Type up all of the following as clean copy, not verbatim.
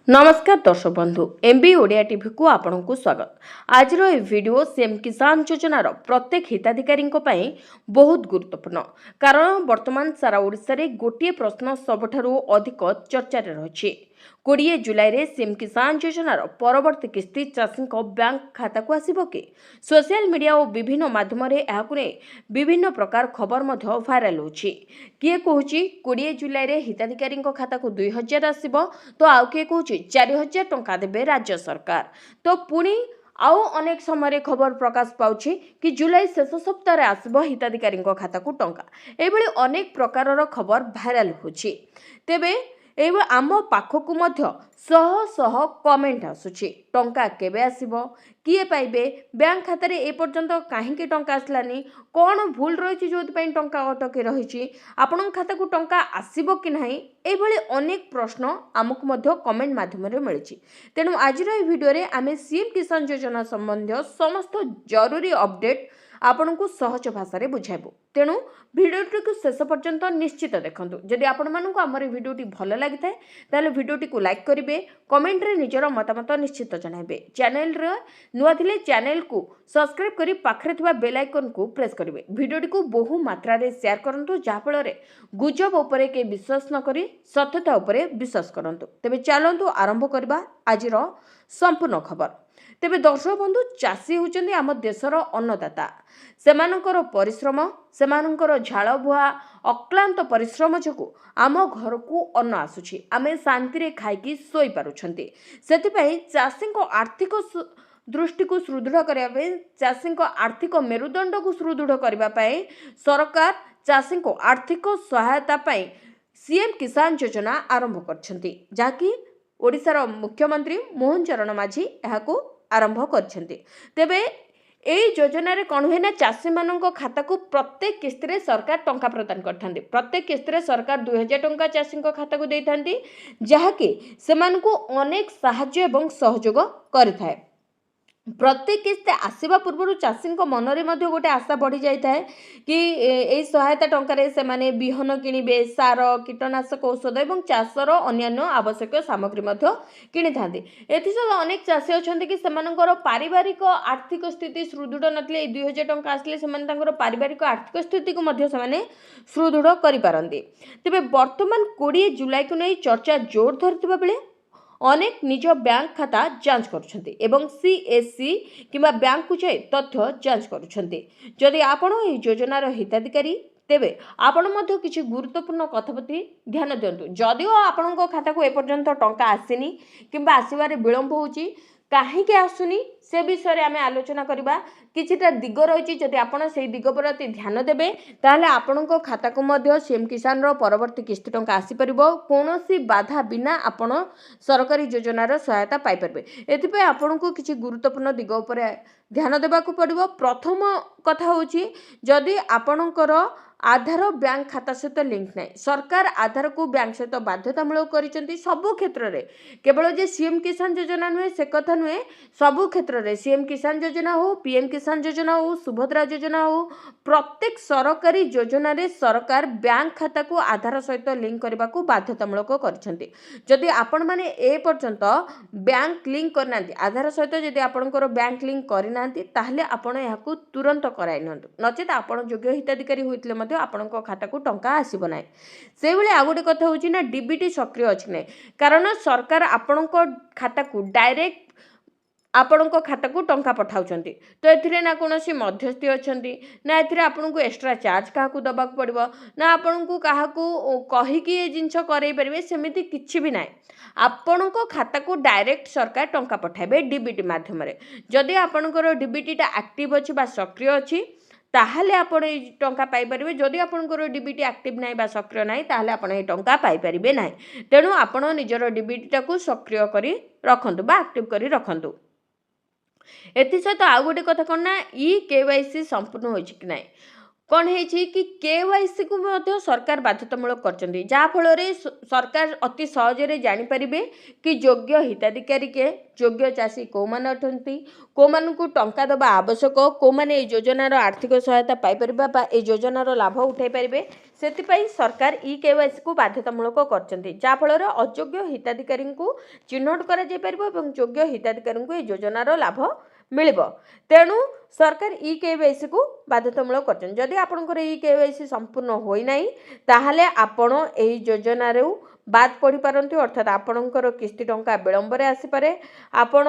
नमस्कार दर्शक बंधु एमबी ओडिया टीवी को आपन को स्वागत। आज ये वीडियो सीएम किसान योजनार प्रत्येक हिताधिकारी बहुत गुरुत्वपूर्ण कारण वर्तमान सारा ओडिशा रे गोटे प्रश्न सबठारु अधिक चर्चा रही। 20 जुलाई रे सीएम किसान योजनार परवर्ती किस्ती चाषी बैंक खाता को आसिबो कि सोशल मीडिया और विभिन्न माध्यम विभिन्न प्रकार खबर भाइराल होछि। किए कहूछि 20 जुलाई रे हिताधिकारी खाता को 2000 आसिबो तो आउ किए कहूछि 4000 टंका देबे राज्य सरकार। तो पुणी आउ अनेक समय खबर प्रकाश पाउछि कि जुलाई शेष सप्ताह रे आसिबो हिताधिकारी खाता को टंका। एभली अनेक प्रकार खबर भाइराल होछि। तेबे आम पाखक शह शह कमेंट आसुछि टंका केबे आसिबो किए पाइबे बैंक खाता रे ए पर्यंत काहेकि टंका आसलानी कौन भूल रही जो टंका अटकी रही आपण खाता को टंका आसिबो कि नहीं एभली अनेक प्रश्न आमको कमेंट माध्यम मिली। तेणु आज वीडियो रे आमे सीएम किसान योजना संबंधी समस्त जरूरी अपडेट आपण को सहज भाषा रे बुझाइबो। तेणु भिडियोटी को शेष पर्यंत निश्चित देखूँ। जदि आपण मानक आमर भिडियोटी भल लगी थाए ताले भिडियोटी को लाइक करेंगे, कमेंट रे निजर मतामत निश्चित जणाइबे। चैनल रे नुआ थिले चैनल को सब्सक्राइब करी पाखरे थिबा बेल आइकन को प्रेस करेंगे। भिडियोटी को बहु मात्रा रे शेयर करंतु जहा फल रे गुजब उपरे के विश्वास न करी सत्यता उपरे विश्वास करंतु। तेबे चलंतु आरंभ करबा आजिर संपूर्ण खबर। तेबे दर्शक बंधु चाषी होचंदी आम देशर अन्नदाता। सेमानकर परिश्रम सेमानकर झाल बुहा अक्लांत परिश्रम जो आम घर को अन्न आसुछि आमे शांति रे खाइकी सोई पारुछंती। सेतिपई चाषी आर्थिक दृष्टि को सुदृढ़ करने चाषी आर्थिक मेरुदंड को सुदृढ़ करने सरकार चाषी आर्थिक सहायता सीएम किसान योजना आरंभ करछंती जाकि ओडिशार मुख्यमंत्री मोहन चरण माझी एहाको आरंभ करछंती। तेबे एई योजना रे कोन होइना चाषी मानक खाता को प्रत्येक किस्ती रे सरकार टंका प्रदान करथांती। प्रत्येक किस्ती रे सरकार 2000 टंका चाषी खाता को देथांती जहाकि सेमान को अनेक सहाय्य एवं सहयोग करिथाय। प्रत्येक किस्ती आसवा पूर्व चाषी मन में गोटे आशा बढ़ी जाए कि यही सहायता टंकार से माने बिहन किणवे सार कीटनाशक औषध और चाषर अन्य आवश्यक सामग्री किनी था। एसह अनेक चाषी अच्छा कि पारिवारिक आर्थिक स्थिति सुदृढ़ नथिले 2000 टंका आसले पारिवारिक आर्थिक स्थिति को सुदृढ़ करें। तेज बर्तमान 20 जुलाई को नहीं चर्चा जोर धरता बेले अनेक निज बैंक खाता जांच करुछंती एवं सीएससी किंबा बैंक को जाई तथ्य जांच करुछंती। जदि आपण एही योजनार हिताधिकारी तेबे आपण मध्य किछि गुरुत्वपूर्ण कथाप्रति ध्यान दियंतु। जदिओ आपणको खाता को एपर्यंत टंका आसीनी किंबा आसीबारे विलंब होउची काहेकि आसुनी से विषय आमे आलोचना करबा। किछिटा दिग रही जदि आपण से दिग प्रति ध्यान देबे ताहले आपणको खाता को मध्य सीएम किसान रो परवर्ती किस्ती टंका आसी परिबो कोनोसी बाधा बिना आपण सरकारी योजनार सहायता पाई परबे। एथिपय आपणको किछि गुरुत्वपूर्ण दिग उपरे ध्यान देबा को पड़िबो। प्रथम कथा होची जदि आपणकर आधार बैंक खाता सहित लिंक नहीं सरकार आधार को बैंक सहित बाध्यतामूलक करिसेंती सबु क्षेत्र रे केवल जे सीएम किसान योजना नुहे से कथा नुहे सबु क्षेत्र रे सीएम किसान योजना हो पीएम किसान योजना हो सुभद्रा योजना हो प्रत्येक सरकारी योजना रे सरकार बैंक खाता को आधार सहित लिंक करने को बाध्यतामूलक करिसेंती। जदि आपण माने ए पर्यंत बैंक लिंक करना आधार सहित जदि आपणकर बैंक लिंक करना ताहले आपण याकू तुरंत कराई नंतु नचेत आपण योग्य हिताधिकारी होइतले मध्ये आपणको खाता को टंका आसीबो नाही। से बेले आ गोटे कथा होची ना डीबीटी सक्रिय अछि नै कारण सरकार आपणको खाता को डायरेक्ट आपणको खाता को टंका पठाउछंती। तो एथिरे ना कोनोसी मध्यस्थी अछंती ना एथिरे आपणको एक्स्ट्रा चार्ज काहा को दबा पड़िबो ना आपणको काहा को कहि कि ए जिंस करै परिबे सेमिति किछि भी नाही। आपणको खाता को डायरेक्ट सरकार टंका पठाइबे डीबीटी माध्यम रे। जदि आपणकर डीबीटी टा एक्टिव अछि बा सक्रिय अछि ताहले आपण ए टंका पाई परिबे। जदि आपणकर डीबीटी एक्टिव नाही बा सक्रिय नाही ताहले आपण ए टंका पाई परिबे नाही। तेणु आपण निजर डीबीटी टा को सक्रिय करी रखंतु बा एक्टिव करी रखंतु। एथि सहित आ गोटे कथा कौन ना ई केवाईसी संपूर्ण होछि कि नाही कौन है कि केवाईसी को मध्य सरकार बाध्यतामूलक करछन्ती जहा फଳରେ सरकार अति सहजरे जानि परिबे कि योग्य हिताधिकारी के योग्य चाषी को मान अटंती को मानकु टंका दबा आवश्यक को माने ए योजनार आर्थिक सहायता पाई परिबा बा ए योजनार लाभ उठाई परिबे सेतिपई सरकार ई केवाईसी को बाध्यतामूलक करछन्ती जहा फଳରେ अयोग्य हिताधिकारी को चिन्हट करा जाय परिबो एवं योग्य हिताधिकारी को ए योजनार लाभ मिलिबो तेणु सरकार ई केवाईसी को बाध्यतामूलक करछन जदि आपनकर ई केवाईसी संपूर्ण होई नाही ताहाले आपण एही योजनारे बाद पड़ी पारंती अर्थात आपनकर किस्ती टंका विलंब रे आसी पारे आपण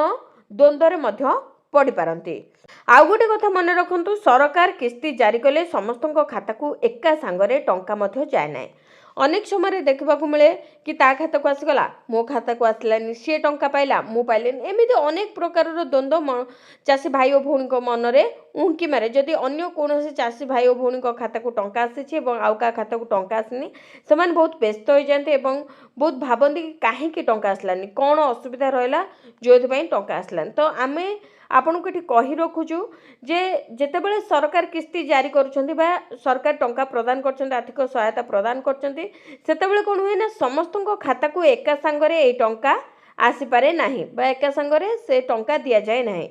द्वंद्वरे मध्य पड़ी पारंती। आउ गोटे कथा मन रखंतु सरकार किस्ती जारी कले समस्तଙ୍କ खाता को एका सांगरे टंका मध्य जाय नाही अनेक समय देखा मिले कि ता खाता को आसीगला मो खाता को आसलानी सी टंका पाइला मु पाइलेनी एमती अनेक प्रकार द्वंद्व चाषी भाई और भौणी मन में उंकी मारे जदि अन्य कौन चाषी भाई और भौणी खाता को टंका आसी आउ का खाता को टंका आसनी से बहुत व्यस्त हो जाते बहुत भावती कि कहीं टंका आसलानी कौन असुविधा रहा जो टंका आसलानी तो आम आपन को कही रखुचु जे जेतेबेले सरकार किस्ती जारी करुछन्ती बा सरकार टंका प्रदान करछन्ती आर्थिक सहायता प्रदान करछन्ती सेतेबेले कोन हुए ना समस्तଙ୍କ खाता को एका संगरे ए टंका आसी पारे नाही बा एका संगरे से टंका दिया जाए नाही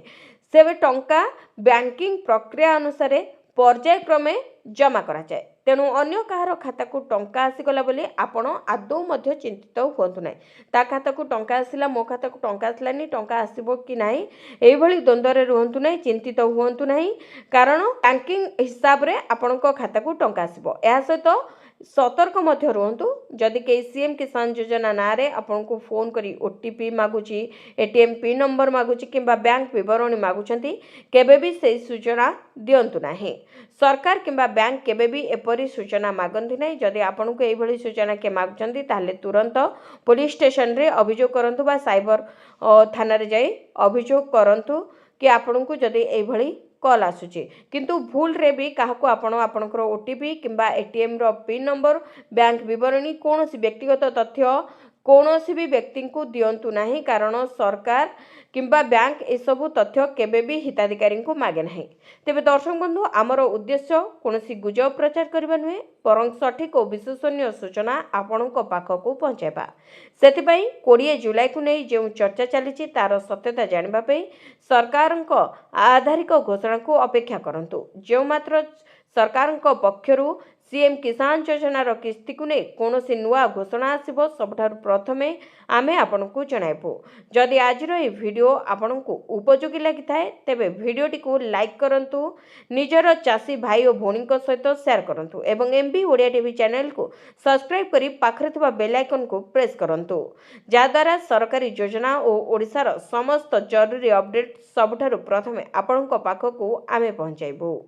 से टंका बैंकिंग प्रक्रिया अनुसार पर्यायक्रमे जमा करा जाए तेणु अन्य कहार खाता को टंका आसीगला बोली आपण आदौ मध्य चिंतित हुअंतु नाही ता खाता को टंका आसिला मो खाता को टंका आसलानी टंका आसीबो कि नाही एई भली द्वंद्वरे रुहंतु नाही चिंतित हुअंतु नाही कारण बैंकिंग हिसाब रे आपणको खाता को टंका आसीबो एहा सहित सतर्क मध्य रुहंतु जदि के सीएम किसान योजना ना रे आपनको फोन करी ओटीपी मागुची एटीएम पिन नंबर मागुची किंबा बैंक विवरणी मागुचंती केबे भी से सूचना दियंतु नाही सरकार किंबा बैंक केबे भी एपरी सूचना मागंती नाही जदि आपनको एई भली सूचना के मागुचंती ताले तुरंत पुलिस स्टेशन रे अभियोग करंतु बा साइबर थाना रे जाई अभियोग करंतु कि आपनको जदि एई भली कॉल आसुची किंतु भूल रे भी काहको आपणकर ओटीपी किंबा एटीएम रो पिन नंबर बैंक विवरणी कौन व्यक्तिगत तथ्य कौनसी भी व्यक्ति को दियंतु नहीं कारण सरकार किंबा बैंक ए सबु तथ्य केबे भी हिताधिकारी को मागे नहीं तेबे दर्शक बंधु आमर उद्देश्य कौनसी गुजब प्रचार करबा नुहे बरं सठिक और विश्वसनीय सूचना आपणक पाखक पहुँचाइबा सेतिपई 20 जुलाई को नहीं जो चर्चा चली तार सत्यता जानिबा पई सरकारक आधारिक घोषणा को अपेक्षा करंतु जो मात्र सरकारक पक्षरु सीएम किसान योजनार किस्ती को नहीं कौन नुआ घोषणा आसब सबठारु प्रथमे आमे आपनकु जणाइबु जदि आजिर ए वीडियो आपनकु उपयोगी लगी थाए तेबे वीडियोटी को लाइक करंतु निजर चाषी भाई और भौणी सहित शेयर करंतु एवं एमबी ओडिया टीवी चैनल को सब्सक्राइब करी पाखरे थिबा बेल आइकन को प्रेस करंतु जाद्वारा सरकारी योजना और ओडिशार समस्त जरूरी अपडेट सबठारु प्रथमे आपनक पाखकु आमे पहुंचाइबु।